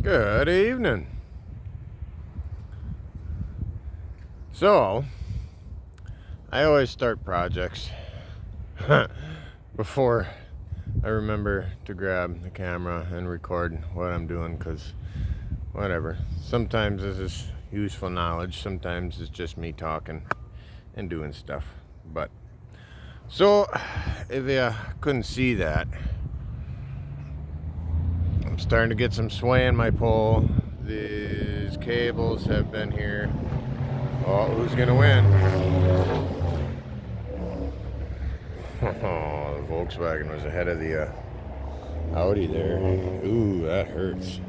Good evening. So, I always start projects before I remember to grab the camera and record what I'm doing, because whatever. Sometimes this is useful knowledge, sometimes it's just me talking and doing stuff. But, so, if you couldn't see that, I'm starting to get some sway in my pole. These cables have been here. Oh, who's gonna win? Oh, the Volkswagen was ahead of the Audi there. Ooh, that hurts.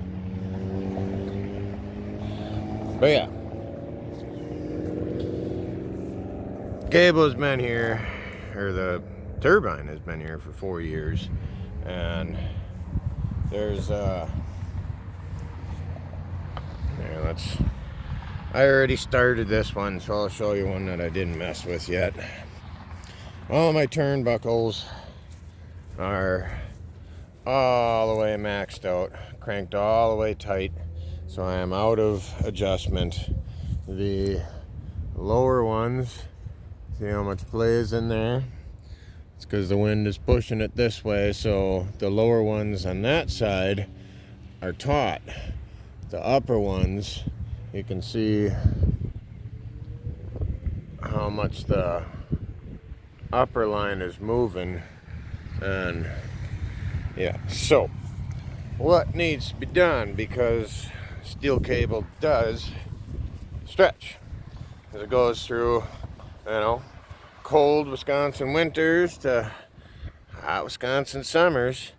But yeah, cable's been here, or the turbine has been here for 4 years, and there's there. I already started this one, so I'll show you one that I didn't mess with yet. All my turnbuckles are all the way maxed out, cranked all the way tight, so I am out of adjustment. The lower ones, see how much play is in there? It's because the wind is pushing it this way, so the lower ones on that side are taut. The upper ones, you can see how much the upper line is moving. And yeah, so what needs to be done, because steel cable does stretch as it goes through, cold Wisconsin winters to hot Wisconsin summers,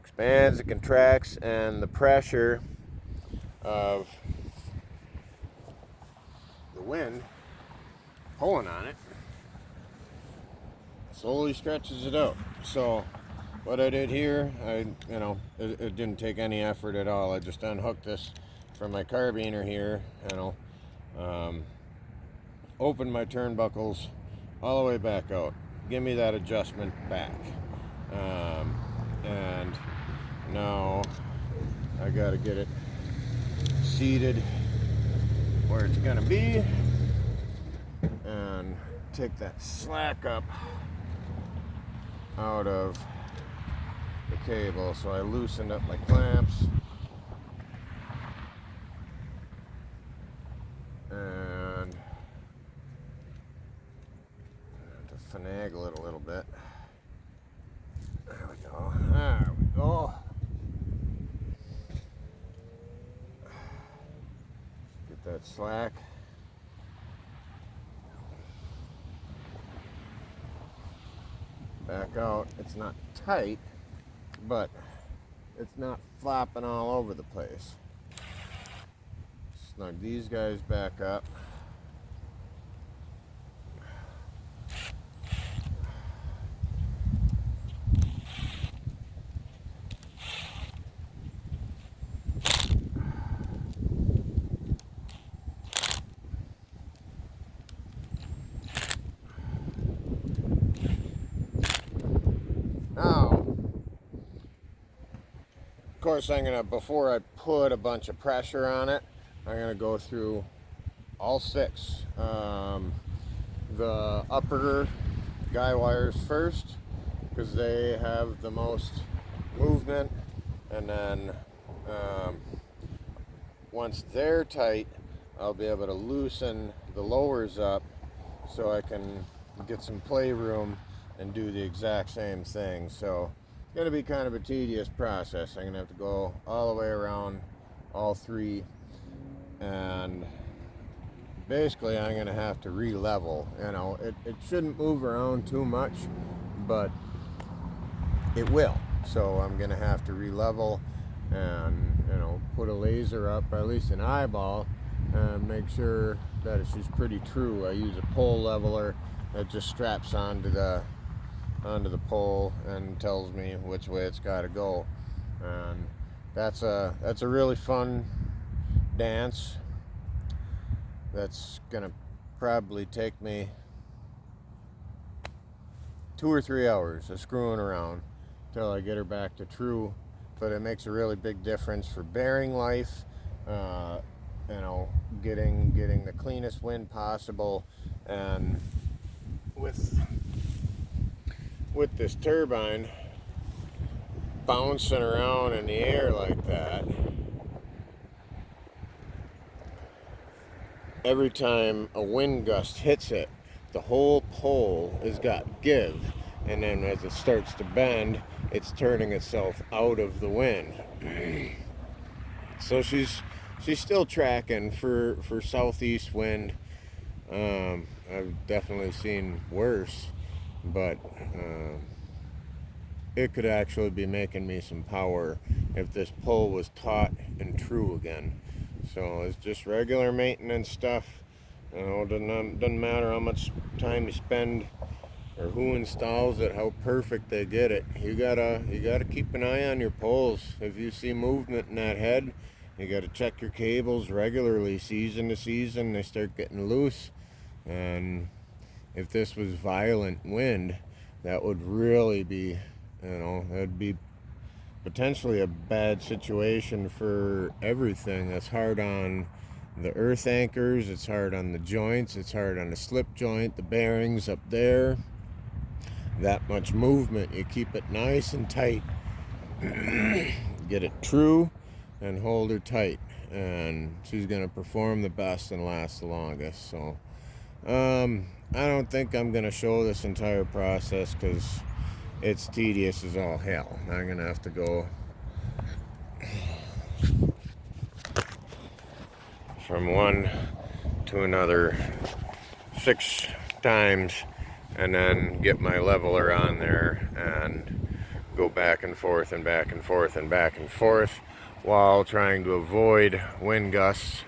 expands and contracts, and the pressure of the wind pulling on it slowly stretches it out. So what I did here, it didn't take any effort at all. I just unhooked this from my carbiner here, opened my turnbuckles all the way back out. Give me that adjustment back. And now I gotta get it seated where it's gonna be and take that slack up out of the cable. So I loosened up my clamps and to finagle it a little bit. There we go. There we go. Get that slack. Back out. It's not tight, but it's not flopping all over the place. Snug these guys back up. Now, of course, before I put a bunch of pressure on it, I'm gonna go through all six. The upper guy wires first, because they have the most movement, and then once they're tight, I'll be able to loosen the lowers up so I can get some playroom and do the exact same thing. So it's going to be kind of a tedious process. I'm going to have to go all the way around all three, and basically I'm going to have to re-level. It shouldn't move around too much, but it will. So I'm going to have to re-level and put a laser up, or at least an eyeball, and make sure that she's pretty true. I use a pole leveler that just straps onto the pole and tells me which way it's got to go. And that's a really fun dance. That's gonna probably take me 2 or 3 hours of screwing around till I get her back to true but it makes a really big difference for bearing life. You know, getting the cleanest wind possible. And with this turbine bouncing around in the air like that, every time a wind gust hits it, the whole pole has got give, and then as it starts to bend, it's turning itself out of the wind. So she's still tracking for southeast wind. I've definitely seen worse, but it could actually be making me some power if this pole was taut and true again. So it's just regular maintenance stuff. You know, doesn't matter how much time you spend or who installs it, how perfect they get it. You gotta keep an eye on your poles. If you see movement in that head, you gotta check your cables regularly, season to season. They start getting loose, and if this was violent wind, that would really be, you know, that'd be potentially a bad situation for everything. That's hard on the earth anchors, it's hard on the joints, it's hard on the slip joint, the bearings up there. That much movement, you keep it nice and tight. Get it true and hold her tight, and she's gonna perform the best and last the longest. So I don't think I'm gonna show this entire process because it's tedious as all hell. I'm gonna have to go from one to another 6 times and then get my leveler on there and go back and forth and back and forth and back and forth while trying to avoid wind gusts,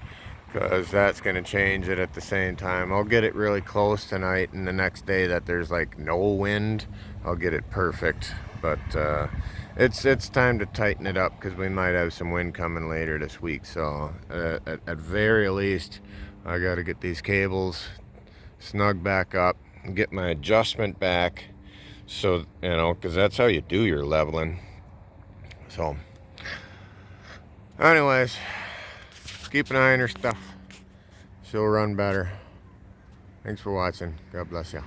because that's going to change it at the same time. I'll get it really close tonight, and the next day that there's like no wind, I'll get it perfect. But it's time to tighten it up because we might have some wind coming later this week. So at very least, I got to get these cables snug back up, get my adjustment back, so you know, because that's how you do your leveling. So anyways, keep an eye on her stuff, she'll run better. Thanks for watching. God bless you.